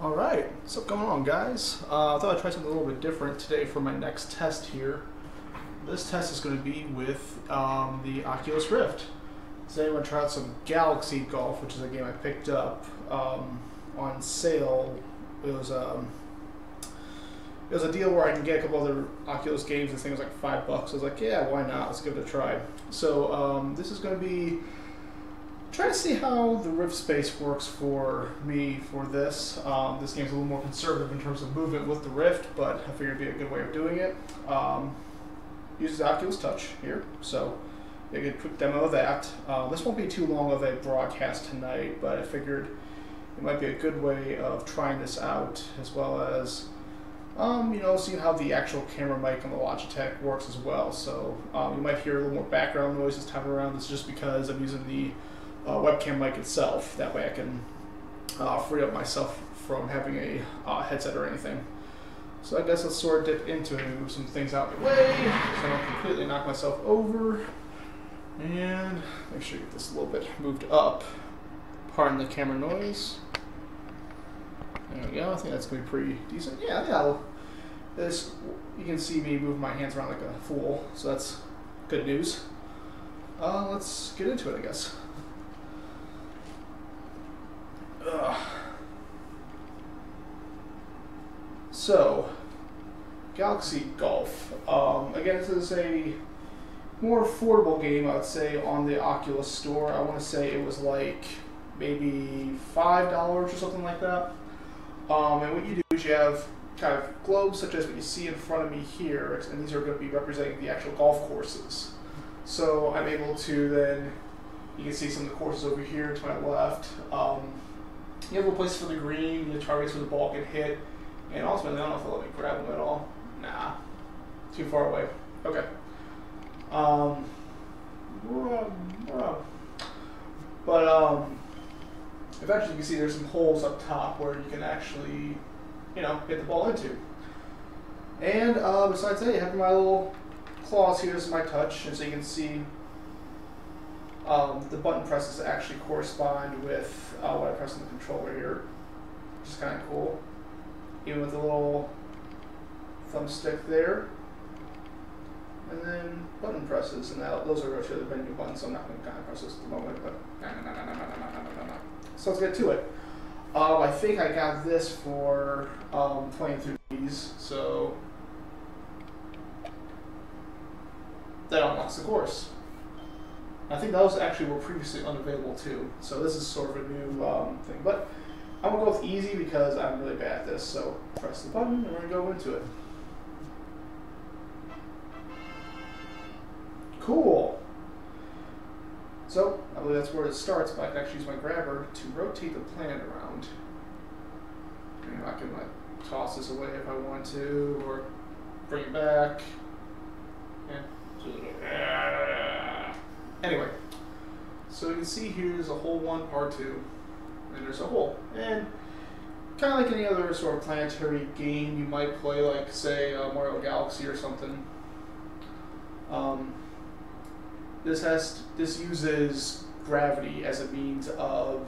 Alright, what's going on, guys? I thought I'd try something a little bit different today for my next test here. This test is going to be with the Oculus Rift. Today I'm going to try out some Galaxy Golf, which is a game I picked up on sale. It was a deal where I can get a couple other Oculus games. This thing was like $5. I was like, yeah, why not? Let's give it a try. So this is going to be trying to see how the Rift space works for me for this. This game's a little more conservative in terms of movement with the Rift, but I figured it'd be a good way of doing it. Uses Oculus Touch here, so a good quick demo of that. This won't be too long of a broadcast tonight, but I figured it might be a good way of trying this out, as well as seeing how the actual camera mic on the Logitech works as well. So you might hear a little more background noise this time around. This is just because I'm using the webcam mic itself. That way I can free up myself from having a headset or anything. So I guess let's sort of dip into some things out of the way so I don't completely knock myself over. And make sure you get this a little bit moved up. Pardon the camera noise. There we go. I think that's going to be pretty decent. Yeah. This, you can see me move my hands around like a fool, so that's good news. Let's get into it, I guess. So, Galaxy Golf. Again, this is a more affordable game, I would say, on the Oculus Store. I want to say it was like maybe $5 or something like that. And what you do is you have kind of globes such as what you see in front of me here, and these are going to be representing the actual golf courses. So I'm able to then, you can see some of the courses over here to my left. You have a place for the green, the targets where the ball can hit, and ultimately, I don't know if they'll let me grab them at all. Nah, too far away. Okay. Eventually you can see there's some holes up top where you can actually, hit the ball into. And besides that, you have my little claws here. This is my touch, and so you can see the button presses actually correspond with what I press on the controller here, which is kind of cool. Even with the little thumbstick there. And then button presses, and those are actually the menu buttons, so I'm not going to kind of press this at the moment, but so let's get to it. I think I got this for playing through these, so that unlocks the course. I think those actually were previously unavailable too, so this is sort of a new thing. But I'm going to go with easy because I'm really bad at this, so press the button and we're going to go into it. Cool. So, I believe that's where it starts, but I can actually use my grabber to rotate the planet around. I can toss this away if I want to, or bring it back. Anyway, so you can see here there's a hole 1, part 2, and there's a hole. And kind of like any other sort of planetary game you might play, like say Mario Galaxy or something. This uses gravity as a means of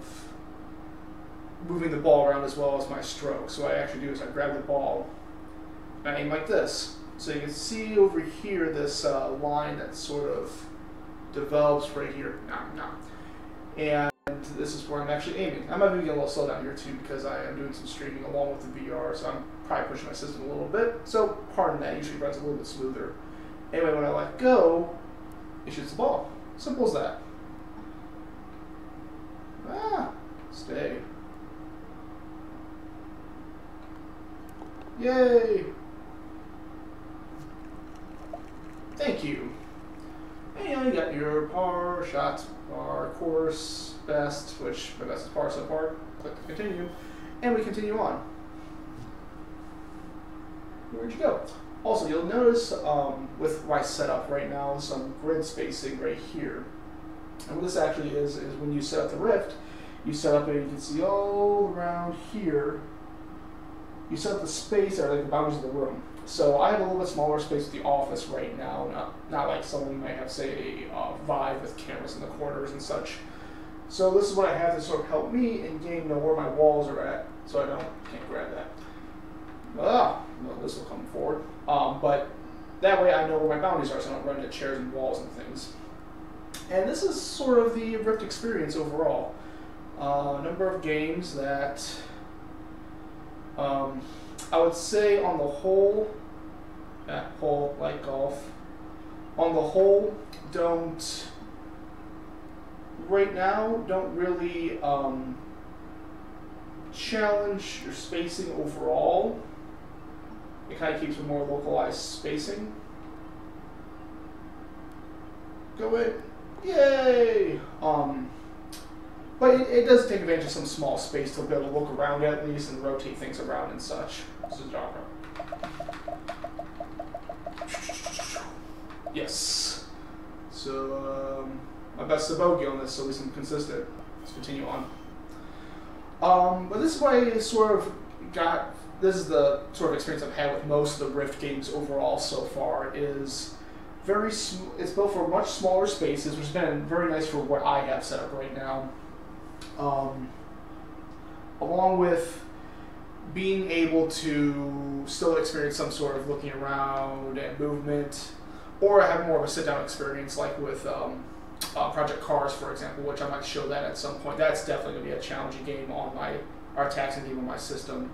moving the ball around as well as my stroke. So what I actually do is I grab the ball and I aim like this. So you can see over here this line that sort of develops right here. And this is where I'm actually aiming. I might be getting a little slow down here too because I am doing some streaming along with the VR, so I'm probably pushing my system a little bit. So pardon that, usually runs a little bit smoother. Anyway, when I let go, it shoots the ball. Simple as that. Stay. Yay! Thank you. And you got your par, shot, par, course, best, which my best is par so far. Click to continue. And we continue on. Where'd you go? Also, you'll notice with my setup right now, some grid spacing right here. And what this actually is when you set up the Rift, you set up, and you can see all around here, you set up the space, or like the boundaries of the room. So I have a little bit smaller space at the office right now, not like someone might have, say, a Vive with cameras in the corners and such. So this is what I have to sort of help me in game know where my walls are at, so I can't grab that. No, this will come forward. But that way I know where my boundaries are, so I don't run into chairs and walls and things. And this is sort of the Rift experience overall. A number of games that I would say on the whole, like golf, on the whole, right now, don't really challenge your spacing overall. It kind of keeps a more localized spacing. Go in. Yay! But it does take advantage of some small space to be able to look around at least and rotate things around and such. This is genre. Yes. So, my best is a bogey on this, so at least I'm consistent. Let's continue on. But this is what I sort of got. This is the sort of experience I've had with most of the Rift games overall so far. It's built for much smaller spaces, which has been very nice for what I have set up right now. Along with being able to still experience some sort of looking around and movement, or have more of a sit-down experience, like with Project Cars, for example, which I might show that at some point. That's definitely going to be a challenging game on our taxing game on my system,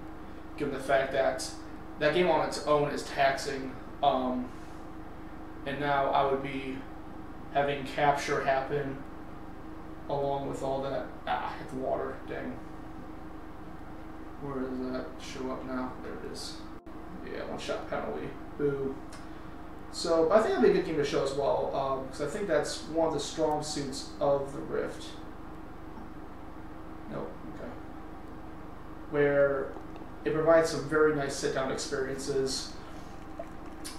given the fact that that game on its own is taxing, and now I would be having capture happen along with all that. Hit the water, dang. Where does that show up now? There it is. Yeah, one shot penalty. Boo. So I think that'd be a good game to show as well, because I think that's one of the strong suits of the Rift. Nope, okay. Where it provides some very nice sit-down experiences.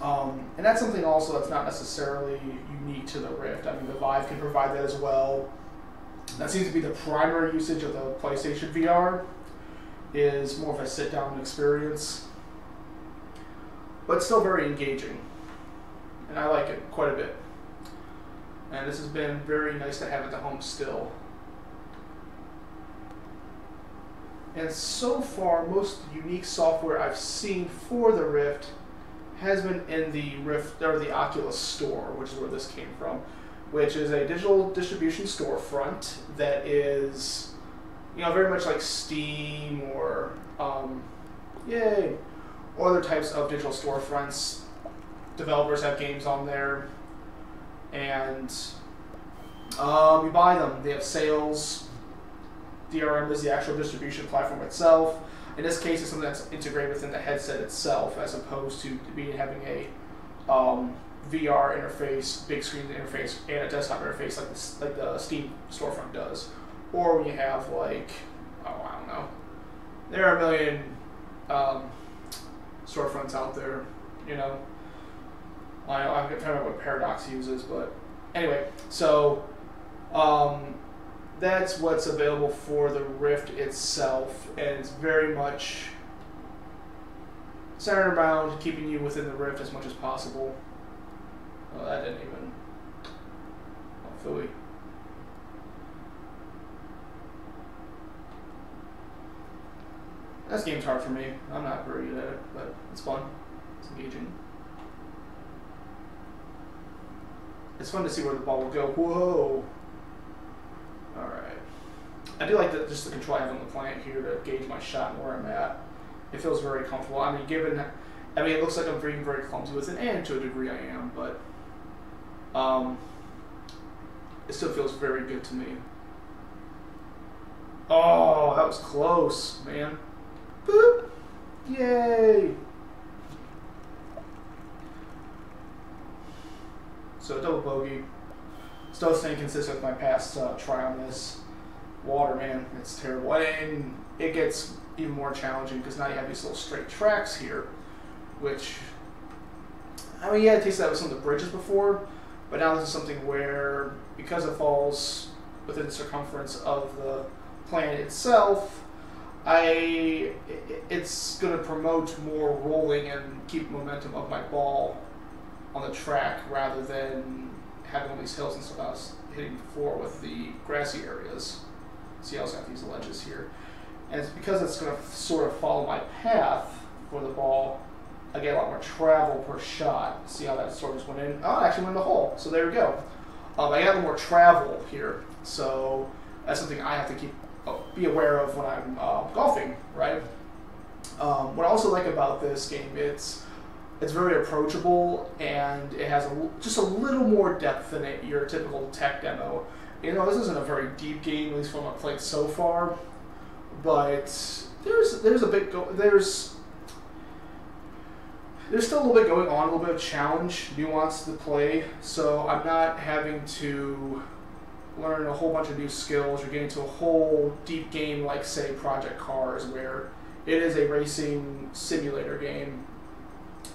And that's something also that's not necessarily unique to the Rift. I mean, the Vive can provide that as well. That seems to be the primary usage of the PlayStation VR, is more of a sit-down experience. But still very engaging. And I like it quite a bit. And this has been very nice to have at the home still. And so far, most unique software I've seen for the Rift has been in the Rift, or the Oculus Store, which is where this came from, which is a digital distribution storefront that is, very much like Steam or, or other types of digital storefronts. Developers have games on there, and you buy them. They have sales. DRM is the actual distribution platform itself. In this case, it's something that's integrated within the headset itself, as opposed to having a VR interface, big screen interface, and a desktop interface like the Steam storefront does. Or when you have I don't know. There are a million storefronts out there, I'm trying to remember what Paradox uses, but anyway, so that's what's available for the Rift itself, and it's very much centered around keeping you within the Rift as much as possible. Oh, that didn't even. Oh, Philly. This game's hard for me. I'm not very good at it, but it's fun. It's engaging. It's fun to see where the ball will go. Whoa! Alright. I do like just the control I have on the client here to gauge my shot and where I'm at. It feels very comfortable. I mean, it looks like I'm being very clumsy with it, and to a degree I am, but it still feels very good to me. Oh, that was close, man. Boop! Yay! So double bogey. Still staying consistent with my past try on this. Water, man, it's terrible. And it gets even more challenging because now you have these little straight tracks here, which, I mean, yeah, I tasted that with some of the bridges before, but now this is something where, because it falls within the circumference of the planet itself, it's going to promote more rolling and keep momentum of my ball on the track rather than having all these hills and stuff. hitting the floor with the grassy areas. See, I also have these ledges here. And it's because it's going to sort of follow my path for the ball, I get a lot more travel per shot. See how that sort of just went in? Oh, it actually went in the hole. So there we go. I got a little more travel here. So that's something I have to be aware of when I'm golfing, right? What I also like about this game, it's very approachable, and it has just a little more depth than your typical tech demo. You know, this isn't a very deep game, at least from what I've played so far, but there's a bit there's still a little bit going on, a little bit of challenge, nuance to the play. So I'm not having to learn a whole bunch of new skills or get into a whole deep game like, say, Project Cars, where it is a racing simulator game,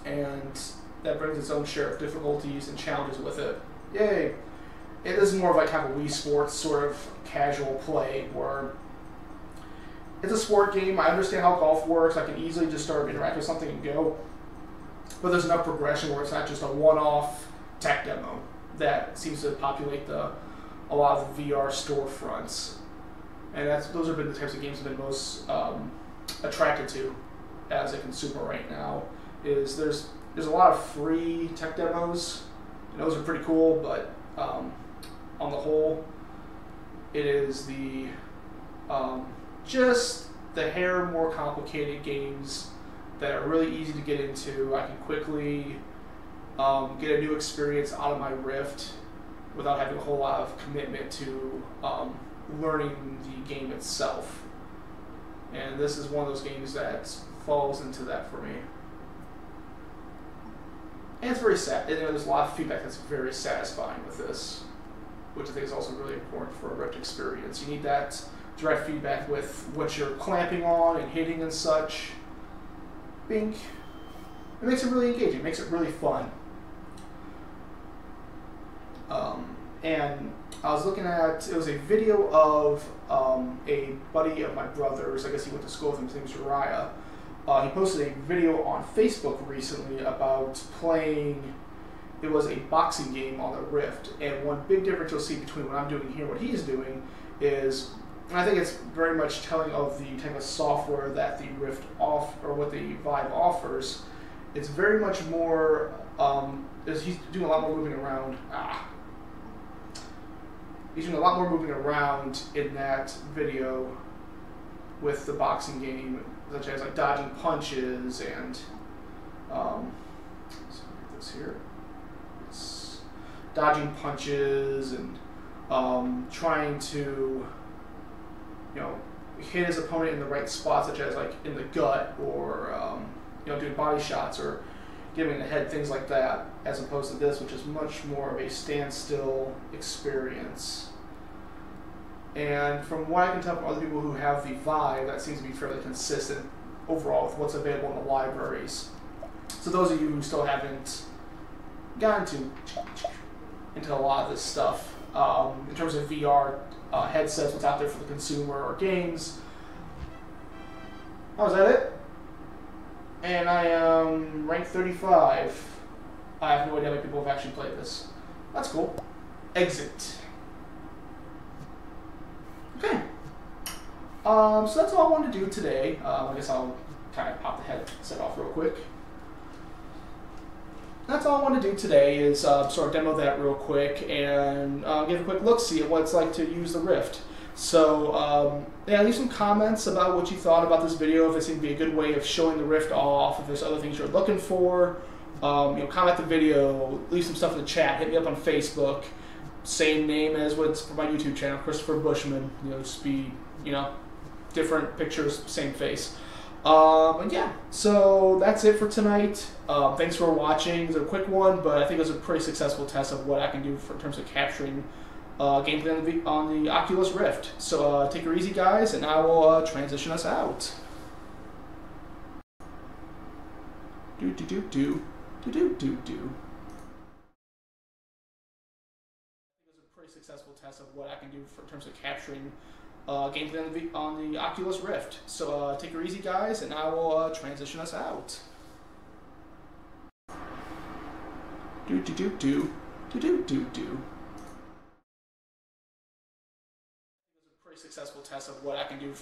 and that brings its own share of difficulties and challenges with it. Yay! It is more of like kind of a Wii Sports sort of casual play, where it's a sport game. I understand how golf works. I can easily just start interact with something and go. But there's enough progression where it's not just a one-off tech demo that seems to populate a lot of the VR storefronts. And those have been the types of games I've been most attracted to as a consumer right now. Is there's a lot of free tech demos, and those are pretty cool, but on the whole, it is the just the hair more complicated games that are really easy to get into. I can quickly get a new experience out of my Rift without having a whole lot of commitment to learning the game itself. And this is one of those games that falls into that for me. And it's very sad. And there's a lot of feedback that's very satisfying with this, which I think is also really important for a Rift experience. You need that direct feedback with what you're clamping on and hitting and such. Bink. It makes it really engaging. It makes it really fun. And I was looking at, it was a video of a buddy of my brother's. I guess he went to school with him. His name is Uriah. He posted a video on Facebook recently about playing, it was a boxing game on the Rift. And one big difference you'll see between what I'm doing here and what he's doing is, and I think it's very much telling of the type of software that the Rift or what the Vive offers. It's very much more, he's doing a lot more moving around. He's doing a lot more moving around in that video with the boxing game, such as like dodging punches and, let's get this here. It's dodging punches and trying to, you know, hit his opponent in the right spot, such as like in the gut, or you know, doing body shots or giving the head, things like that, as opposed to this, which is much more of a standstill experience. And from what I can tell from other people who have the Vive, that seems to be fairly consistent overall with what's available in the libraries. So those of you who still haven't gotten into a lot of this stuff, in terms of VR headsets, what's out there for the consumer or games. Oh, is that it? And I am ranked 35. I have no idea how many people have actually played this. That's cool. Exit. Okay. So that's all I wanted to do today. I guess I'll kind of pop the headset off real quick. That's all I want to do today is sort of demo that real quick and give a quick look-see at what it's like to use the Rift. So yeah, leave some comments about what you thought about this video, if it seemed to be a good way of showing the Rift off, if there's other things you're looking for. You know, comment the video, leave some stuff in the chat, hit me up on Facebook. Same name as what's for my YouTube channel, Christopher Bushman. You know, just be, you know, different pictures, same face. And yeah, so that's it for tonight. Thanks for watching. It's a quick one, but I think it was a pretty successful test of what I can do in terms of capturing gameplay on the Oculus Rift. So take it easy, guys, and I will transition us out. Do. Successful test of what I can do in terms of capturing gameplay on the Oculus Rift. So take it easy, guys, and I will transition us out. Do. successful test of what I can do to